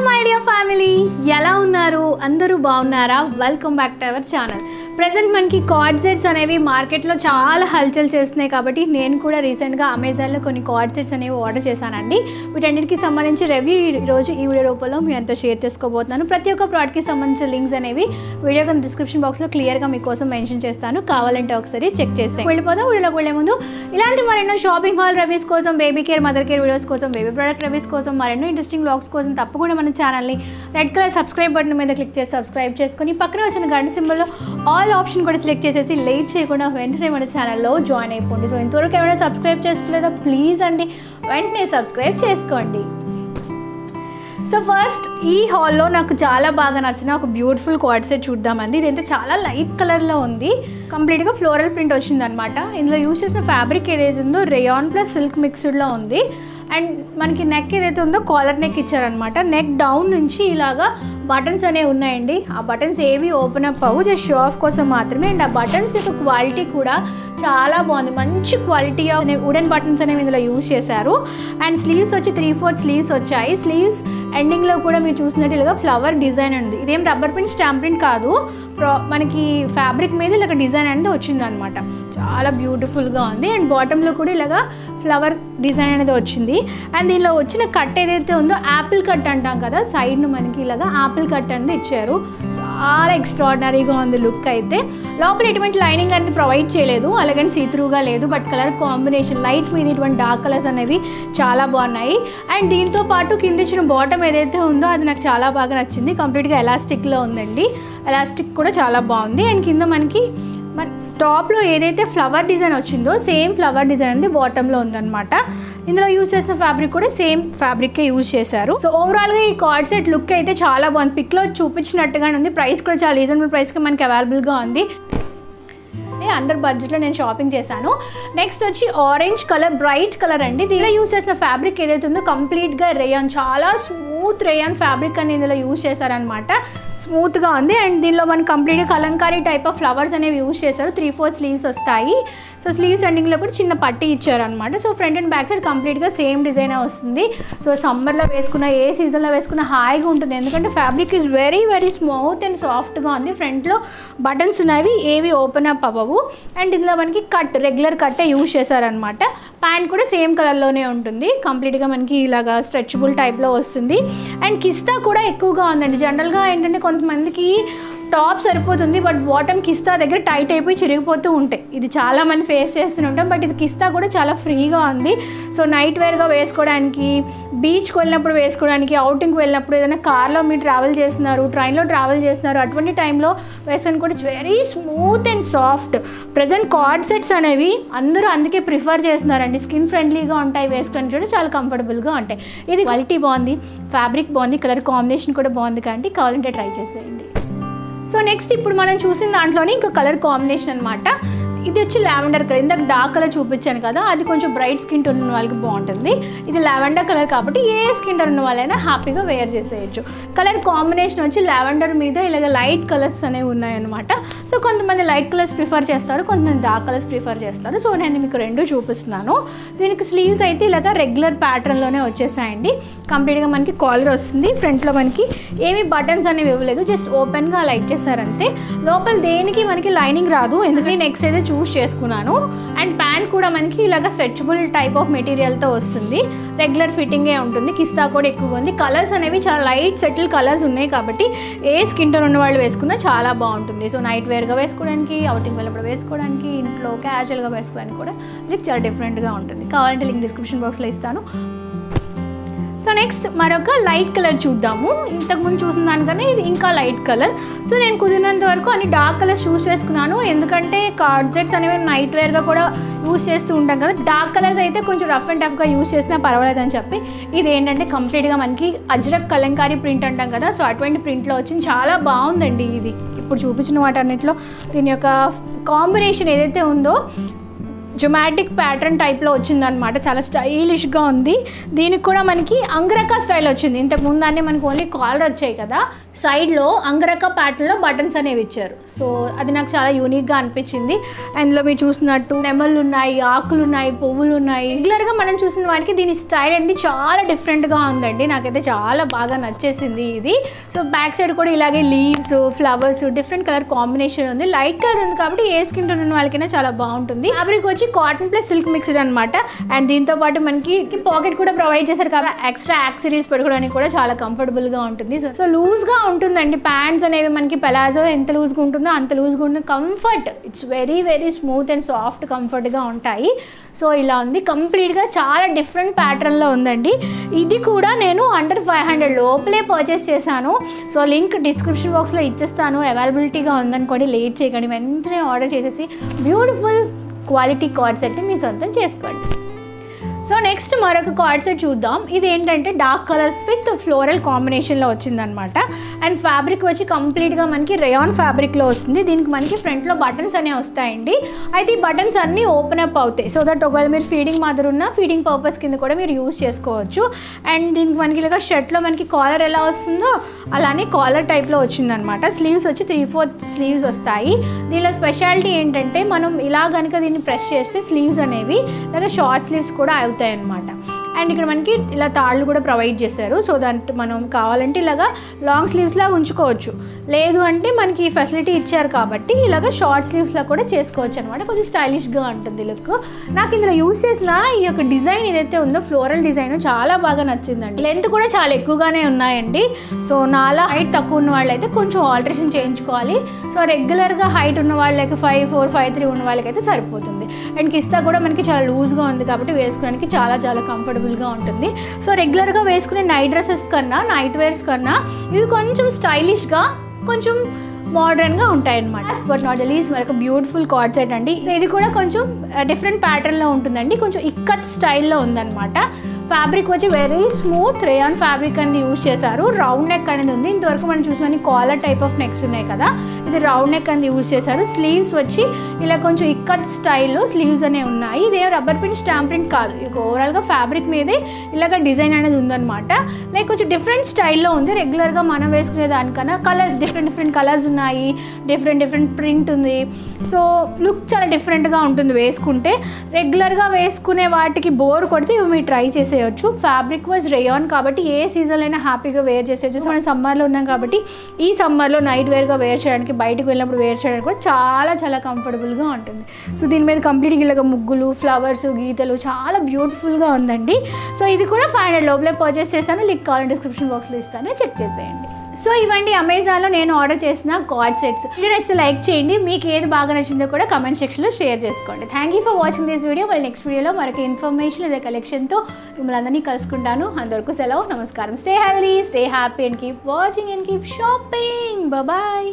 My dear family, ఎలా ఉన్నారు? అందరూ బాగున్నారా? Welcome back to our channel. Present మనకి కార్డ్ సెట్స్ అనేవి మార్కెట్లో చాలా హల్చల్ చేస్తున్నాయి కాబట్టి నేను కూడా రీసెంట్గా అమెజాన్లో కొన్ని కార్డ్ సెట్స్ అనేవి ఆర్డర్ చేశానండి. వీటన్నిటికి సంబంధించి రివ్యూ ఈరోజు ఈ వీడియో రూపంలో మీ అంతా షేర్ చేసుకోబోతున్నాను. ప్రతి ఒక్క ప్రోడక్ట్కి సంబంధించిన లింక్స్ అనేవి వీడియో కింద డిస్క్రిప్షన్ బాక్స్లో క్లియర్గా మీకోసం మెన్షన్ చేస్తాను. కావాలంటే ఒకసారి చెక్ చేస్తే వెళ్ళిపోతాం. వీడియోలోకి వెళ్ళే ముందు ఇలాంటి మరెన్నో షాపింగ్ హాల్ రివ్యూస్ కోసం, baby care, mother care videos కోసం, బేబీ ప్రోడక్ట్ రివ్యూస్ కోసం, మరెన్నో ఇంట్రెస్టింగ్ వ్లాగ్స్ కోసం తప్పకుండా మన ఛానల్ని రెడ్ కలర్ సబ్స్క్రైబ్ బటన్ మీద క్లిక్ చేసి సబ్స్క్రైబ్ చేసుకుని పక్కన వచ్చిన గంట సింబల్లో ఆల్ ఆప్షన్ కూడా సెలెక్ట్ చేసేసి లేట్ చేయకుండా వెంటనే మన ఛానల్లో జాయిన్ అయిపోండి. సో ఇంతవరకు ఎవరైనా సబ్స్క్రైబ్ చేసుకోలేదో ప్లీజ్ అండి వెంటనే సబ్స్క్రైబ్ చేసుకోండి. సో ఫస్ట్ ఈ హాల్లో నాకు చాలా బాగా నచ్చిన ఒక బ్యూటిఫుల్ కార్డ్ సెట్ చూద్దామండి. ఇదైతే చాలా లైట్ కలర్లో ఉంది. కంప్లీట్గా ఫ్లోరల్ ప్రింట్ వచ్చిందనమాట. ఇందులో యూజ్ చేసిన ఫ్యాబ్రిక్ ఏదైతే ఉందో రేయాన్ ప్లస్ సిల్క్ మిక్స్డ్లో ఉంది. అండ్ మనకి నెక్ ఏదైతే ఉందో కాలర్ నెక్ ఇచ్చారనమాట. నెక్ డౌన్ నుంచి ఇలాగా బటన్స్ అనేవి ఉన్నాయండి. ఆ బటన్స్ ఏవి ఓపెన్ అప్ అవ్వు, జస్ట్ షో ఆఫ్ కోసం మాత్రమే. అండ్ ఆ బటన్స్ యొక్క క్వాలిటీ కూడా చాలా బాగుంది. మంచి క్వాలిటీ అనేవి వుడెన్ బటన్స్ అనేవి ఇందులో యూజ్ చేశారు. అండ్ స్లీవ్స్ వచ్చి 3/4 స్లీవ్స్ వచ్చాయి. స్లీవ్స్ ఎండింగ్లో కూడా మీరు చూసినట్టు ఇలాగా ఫ్లవర్ డిజైన్ ఉంది. ఇదేం రబ్బర్ ప్రింట్, స్టాంప్ ప్రింట్ కాదు, మనకి ఫ్యాబ్రిక్ మీద ఇలాగ డిజైన్ అనేది వచ్చిందనమాట. చాలా బ్యూటిఫుల్గా ఉంది. అండ్ బాటంలో కూడా ఇలాగా ఫ్లవర్ డిజైన్ అనేది వచ్చింది. అండ్ దీనిలో వచ్చిన కట్ ఏదైతే ఉందో యాపిల్ కట్ అంటాం కదా, సైడ్ను మనకి ఇలాగా యాపిల్ కట్ అనేది ఇచ్చారు. చాలా ఎక్స్ట్రాడినరీగా ఉంది లుక్ అయితే. లోపల ఎటువంటి లైనింగ్ అనేది ప్రొవైడ్ చేయలేదు, అలాగని సీత్రూగా లేదు. బట్ కలర్ కాంబినేషన్ లైట్ మీద ఇటువంటి డార్క్ కలర్స్ అనేవి చాలా బాగున్నాయి. అండ్ దీంతో పాటు కింద ఇచ్చిన బాటమ్ ఏదైతే ఉందో అది నాకు చాలా బాగా నచ్చింది. కంప్లీట్గా ఎలాస్టిక్లో ఉందండి. ఎలాస్టిక్ కూడా చాలా బాగుంది. అండ్ కింద మనకి టాప్లో ఏదైతే ఫ్లవర్ డిజైన్ వచ్చిందో సేమ్ ఫ్లవర్ డిజైన్ అనేది బాటంలో ఉందన్నమాట. ఇందులో యూజ్ చేసిన ఫ్యాబ్రిక్ కూడా సేమ్ ఫ్యాబ్రిక్కే యూజ్ చేశారు. సో ఓవరాల్గా ఈ కార్డ్ సెట్ లుక్ అయితే చాలా బాగుంది. పిక్లో చూపించినట్టుగానే ఉంది. ప్రైస్ కూడా చాలా రీజనబుల్ ప్రైస్కి మనకి అవైలబుల్గా ఉంది. అండర్ బడ్జెట్లో నేను షాపింగ్ చేశాను. నెక్స్ట్ వచ్చి ఆరెంజ్ కలర్, బ్రైట్ కలర్ అండి. దీనిలో యూజ్ చేసిన ఫ్యాబ్రిక్ ఏదైతే ఉందో కంప్లీట్గా రేయాన్, చాలా స్మూత్ రేయాన్ ఫ్యాబ్రిక్ అని ఇందులో యూజ్ చేశారనమాట. స్మూత్గా ఉంది. అండ్ దీనిలో మనకి కంప్లీట్గా కలంకారీ టైప్ ఆఫ్ ఫ్లవర్స్ అనేవి యూజ్ చేశారు. 3/4 స్లీవ్స్ వస్తాయి. సో స్లీవ్స్ ఎండింగ్లో కూడా చిన్న పట్టీ ఇచ్చారనమాట. So front and back side కంప్లీట్గా సేమ్ డిజైన్ వస్తుంది. సో సమ్మర్లో వేసుకున్న, ఏ సీజన్లో వేసుకున్న హాయిగా ఉంటుంది. ఎందుకంటే fabric is very very smooth and సాఫ్ట్గా ఉంది. ఫ్రంట్లో బటన్స్ ఉన్నవి, ఏవి ఓపెన్ అప్ అవ్వవు. అండ్ ఇందులో మనకి కట్, రెగ్యులర్ కట్టే యూజ్ చేశారనమాట. ప్యాంట్ కూడా సేమ్ కలర్లోనే ఉంటుంది. కంప్లీట్గా మనకి ఇలాగా స్ట్రెచబుల్ టైప్లో వస్తుంది. అండ్ కిస్తా కూడా ఎక్కువగా ఉందండి. జనరల్గా ఏంటంటే కొంతమందికి టాప్ సరిపోతుంది, బట్ బాటమ్ కిస్తా దగ్గర టైట్ అయిపోయి చిరిగిపోతూ ఉంటాయి. ఇది చాలామంది ఫేస్ చేస్తుంటాం. బట్ ఇది కిస్తా కూడా చాలా ఫ్రీగా ఉంది. సో నైట్ వేర్గా వేసుకోవడానికి, బీచ్కి వెళ్ళినప్పుడు వేసుకోవడానికి, అవుటింగ్కి వెళ్ళినప్పుడు, ఏదైనా కార్లో మీరు ట్రావెల్ చేస్తున్నారు, ట్రైన్లో ట్రావెల్ చేస్తున్నారు, అటువంటి టైంలో వేసుకొని కూడా very smooth and soft. Present card sets అనేవి అందరూ అందుకే ప్రిఫర్ చేస్తున్నారండి. స్కిన్ ఫ్రెండ్లీగా ఉంటాయి, వేసుకోవడానికి కూడా చాలా కంఫర్టబుల్గా ఉంటాయి. ఇది క్వాలిటీ బాగుంది, ఫ్యాబ్రిక్ బాగుంది, కలర్ కాంబినేషన్ కూడా బాగుంది. కాబట్టి కావాలంటే ట్రై చేసేయండి. సో నెక్స్ట్ ఇప్పుడు మనం చూసిన దాంట్లోనే ఇంకో కలర్ కాంబినేషన్ అనమాట. ఇది వచ్చి లావెండర్ కలర్. ఇందాక డార్క్ కలర్ చూపించాను కదా, అది కొంచెం బ్రైట్ స్కిన్ టోన్ ఉన్న వాళ్ళకి బాగుంటుంది. ఇది లావెండర్ కలర్ కాబట్టి ఏ స్కిన్ టోన్ ఉన్న వాళ్ళైనా హ్యాపీగా వేర్ చేసేయచ్చు. కలర్ కాంబినేషన్ వచ్చి లావెండర్ మీద ఇలాగ లైట్ కలర్స్ అనేవి ఉన్నాయన్నమాట. సో కొంతమంది లైట్ కలర్స్ ప్రిఫర్ చేస్తారు, కొంతమంది డార్క్ కలర్స్ ప్రిఫర్ చేస్తారు. సో నేను మీకు రెండు చూపిస్తున్నాను. దీనికి స్లీవ్స్ అయితే ఇలాగ రెగ్యులర్ ప్యాటర్న్లోనే వచ్చేసాయండి. కంప్లీట్గా మనకి కాలర్ వస్తుంది. ఫ్రంట్లో మనకి ఏమి బటన్స్ అనేవి ఇవ్వలేదు, జస్ట్ ఓపెన్గా అలా ఇచ్చేసారంతే. లోపల దేనికి మనకి లైనింగ్ రాదు, ఎందుకంటే నెక్స్ట్ అయితే చూస్ చేసుకున్నాను. అండ్ ప్యాంట్ కూడా మనకి ఇలాగ స్ట్రెచబుల్ టైప్ ఆఫ్ మెటీరియల్తో వస్తుంది. రెగ్యులర్ ఫిట్టింగే ఉంటుంది. కిస్తా కూడా ఎక్కువగా ఉంది. కలర్స్ అనేవి చాలా లైట్ సెటిల్ కలర్స్ ఉన్నాయి కాబట్టి ఏ స్కిన్ టోన్ ఉన్న వాళ్ళు వేసుకున్నా చాలా బాగుంటుంది. సో నైట్ వేర్గా వేసుకోవడానికి, అవుటింగ్ వెళ్ళినప్పుడు వేసుకోవడానికి, ఇంట్లో క్యాజువల్గా వేసుకోవడానికి కూడా లిక్ చాలా డిఫరెంట్గా ఉంటుంది. కావాలంటే లింక్ డిస్క్రిప్షన్ బాక్స్లో ఇస్తాను. సో నెక్స్ట్ మరొక లైట్ కలర్ చూద్దాము. ఇంతకుముందు చూసిన దానికన్నా ఇది ఇంకా లైట్ కలర్. సో నేను కుదిరినంత వరకు అన్ని డార్క్ కలర్స్ చూస్ చేసుకున్నాను. ఎందుకంటే కార్డ్ సెట్స్ అనేవి నైట్ వేర్గా కూడా యూస్ చేస్తూ ఉంటాం కదా. డార్క్ కలర్స్ అయితే కొంచెం రఫ్ అండ్ టఫ్గా యూస్ చేసినా పర్వాలేదని చెప్పి ఇది ఏంటంటే కంప్లీట్గా మనకి అజ్రక్ కలంకారీ ప్రింట్ అంటాం కదా, సో అటువంటి ప్రింట్లో వచ్చింది. చాలా బాగుందండి. ఇది ఇప్పుడు చూపించిన వాటన్నిటిలో దీని యొక్క కాంబినేషన్ ఏదైతే ఉందో జొమాటిక్ ప్యాటర్న్ టైప్లో వచ్చిందనమాట. చాలా స్టైలిష్గా ఉంది. దీనికి కూడా మనకి అంగరకా స్టైల్ వచ్చింది. ఇంతకు ముందాన్ని మనకు ఓన్లీ కాలర్ వచ్చాయి కదా, సైడ్లో అంగరకా ప్యాటర్న్లో బటన్స్ అనేవి ఇచ్చారు. సో అది నాకు చాలా యూనిక్గా అనిపించింది. అందులో మీరు చూసినట్టు నెమళ్ళు ఉన్నాయి, ఆకులు ఉన్నాయి, పువ్వులు ఉన్నాయి. రెగ్యులర్గా మనం చూసిన వాటికి దీని స్టైల్ అనేది చాలా డిఫరెంట్గా ఉందండి. నాకైతే చాలా బాగా నచ్చేసింది ఇది. సో బ్యాక్ సైడ్ కూడా ఇలాగే leaves, flowers, different colour combination ఉంది. లైట్ కలర్ ఉంది కాబట్టి ఏ స్కిన్ టోన్ ఉన్న వాళ్ళకైనా చాలా బాగుంటుంది. ఫ్యాబ్రిక్ వచ్చి కాటన్ ప్లస్ సిల్క్ మిక్స్డ్ అనమాట. అండ్ దీంతో పాటు మనకి పాకెట్ కూడా ప్రొవైడ్ చేశారు కాబట్టి ఎక్స్ట్రా యాక్సరీస్ పెట్టుకోవడానికి కూడా చాలా కంఫర్టబుల్గా ఉంటుంది. సో లూజ్గా ఉంటుందండి. ప్యాంట్స్ అనేవి మనకి పెలాజో ఎంత లూజ్గా ఉంటుందో అంత లూజ్గా ఉంటుంది. Comfort, it's very very smooth and soft కంఫర్ట్గా ఉంటాయి. సో ఇలా ఉంది. కంప్లీట్గా చాలా డిఫరెంట్ ప్యాటర్న్లో ఉందండి. ఇది కూడా నేను అండర్ 500 లోపలే పర్చేస్ చేశాను. సో లింక్ డిస్క్రిప్షన్ బాక్స్లో ఇచ్చేస్తాను. అవైలబిలిటీగా ఉందనుకోండి, లేట్ చేయకండి, వెంటనే ఆర్డర్ చేసేసి బ్యూటిఫుల్ క్వాలిటీ కార్డ్ సెట్ మీ సొంతం చేసుకోండి. సో నెక్స్ట్ మరొక కార్డ్ సెట్ చూద్దాం. ఇది ఏంటంటే డార్క్ కలర్స్ విత్ ఫ్లోరల్ కాంబినేషన్లో వచ్చిందనమాట. అండ్ ఫ్యాబ్రిక్ వచ్చి కంప్లీట్గా మనకి రేయాన్ ఫ్యాబ్రిక్లో వస్తుంది. దీనికి మనకి ఫ్రంట్లో బటన్స్ అనేవి వస్తాయండి. అయితే ఈ బటన్స్ అన్నీ ఓపెన్ అప్ అవుతాయి. సో దట్ ఒకవేళ మీరు ఫీడింగ్ మదర్ ఉన్న ఫీడింగ్ పర్పస్ కింద కూడా మీరు యూజ్ చేసుకోవచ్చు. అండ్ దీనికి మనకి ఇలాగ షర్ట్లో మనకి కాలర్ ఎలా వస్తుందో అలానే కాలర్ టైప్లో వచ్చిందనమాట. స్లీవ్స్ వచ్చి 3/4 స్లీవ్స్ వస్తాయి. దీనిలో స్పెషాలిటీ ఏంటంటే మనం ఇలా కనుక దీన్ని ప్రెస్ చేస్తే స్లీవ్స్ అనేవి ఇలాగ షార్ట్ స్లీవ్స్ కూడా అవుతాయి అన్నమాట. అండ్ ఇక్కడ మనకి ఇలా తాళ్ళు కూడా ప్రొవైడ్ చేశారు. సో దాంట్లో మనం కావాలంటే ఇలాగా లాంగ్ స్లీవ్స్లా ఉంచుకోవచ్చు, లేదు అంటే మనకి ఈ ఫెసిలిటీ ఇచ్చారు కాబట్టి ఇలాగ షార్ట్ స్లీవ్స్లా కూడా చేసుకోవచ్చు అనమాట. కొంచెం స్టైలిష్గా ఉంటుంది లుక్. నాకు ఇందులో యూజ్ చేసిన ఈ యొక్క డిజైన్ ఏదైతే ఉందో ఫ్లోరల్ డిజైన్ చాలా బాగా నచ్చిందండి. లెంత్ కూడా చాలా ఎక్కువగానే ఉన్నాయండి. సో నాలా హైట్ తక్కువ ఉన్న వాళ్ళైతే కొంచెం ఆల్టరేషన్ చేయించుకోవాలి. సో రెగ్యులర్గా హైట్ ఉన్న వాళ్ళకి 5'4", 5'3" ఉన్న వాళ్ళకైతే సరిపోతుంది. అండ్ కిస్తా కూడా మనకి చాలా లూజ్గా ఉంది కాబట్టి వేసుకోవడానికి చాలా చాలా కంఫర్టబుల్గా ఉంటుంది. సో రెగ్యులర్గా వేసుకునే నైట్ డ్రెస్సెస్ కన్నా, నైట్ వేర్స్ కన్నా ఇవి కొంచెం స్టైలిష్గా, కొంచెం మోడర్న్గా ఉంటాయి అనమాట. బట్ నాట్ ద లీస్ట్ మరొక బ్యూటిఫుల్ కార్డ్ సెట్ అండి. సో ఇది కూడా కొంచెం డిఫరెంట్ ప్యాటర్న్లో ఉంటుందండి. కొంచెం ఇక్కత్ స్టైల్లో ఉందన్నమాట. ఫ్యాబ్రిక్ వచ్చి వెరీ స్మూత్ రేయాన్ ఫ్యాబ్రిక్ అనేది యూజ్ చేశారు. రౌండ్ నెక్ అనేది ఉంది. ఇంతవరకు మనం చూసిన కాలర్ టైప్ ఆఫ్ నెక్స్ ఉన్నాయి కదా, ఇది రౌండ్ నెక్ అనేది యూజ్ చేశారు. స్లీవ్స్ వచ్చి ఇలా కొంచెం ఇక్కత్ స్టైల్లో స్లీవ్స్ అనేవి ఉన్నాయి. ఇదేం రబ్బర్ ప్రింట్, స్టాంప్ ప్రింట్ కాదు. ఇక ఓవరాల్గా ఫ్యాబ్రిక్ మీదే ఇలాగ డిజైన్ అనేది ఉందన్నమాట. లైక్ కొంచెం డిఫరెంట్ స్టైల్లో ఉంది. రెగ్యులర్గా మనం వేసుకునే దానికన్నా కలర్స్ డిఫరెంట్ కలర్స్ ఉన్నాయి, డిఫరెంట్ ప్రింట్ ఉంది. సో లుక్ చాలా డిఫరెంట్గా ఉంటుంది వేసుకుంటే. రెగ్యులర్గా వేసుకునే వాటికి బోర్ కొడితే ఇవి మీరు ట్రై చేసేయచ్చు. ఫ్యాబ్రిక్ వాజ్ రేయాన్ కాబట్టి ఏ సీజన్లో అయినా హ్యాపీగా వేర్ చేసేయచ్చు. మనం సమ్మర్లో ఉన్నాం కాబట్టి ఈ సమ్మర్లో నైట్ వేర్గా వేర్ చేయడానికి, బయటకు వెళ్ళినప్పుడు వేర్ చేయడానికి కూడా చాలా చాలా కంఫర్టబుల్గా ఉంటుంది. సో దీని మీద కంప్లీట్గా ఇలాగ ముగ్గులు, ఫ్లవర్స్, గీతలు చాలా బ్యూటిఫుల్గా ఉందండి. సో ఇది కూడా 500 లోపలే పర్చేస్ చేస్తాను. లింక్ కావాలంటే డిస్క్రిప్షన్ బాక్స్లో ఇస్తాను, చెక్ చేసేయండి. సో ఇవండి అమెజాన్లో నేను ఆర్డర్ చేసిన కార్డ్ సెట్స్. వీడియో నచ్చితే లైక్ చేయండి. మీకు ఏది బాగా నచ్చిందో కూడా కమెంట్ సెక్షన్లో షేర్ చేసుకోండి. Thank you for watching this video. మళ్ళీ నెక్స్ట్ వీడియోలో మరొక ఇన్ఫర్మేషన్ లేదా కలెక్షన్తో మిమ్మల్ని అందరినీ కలుసుకుంటాను. అందరికీ సెలవు, నమస్కారం. Stay healthy, stay happy and keep watching and keep shopping. Bye.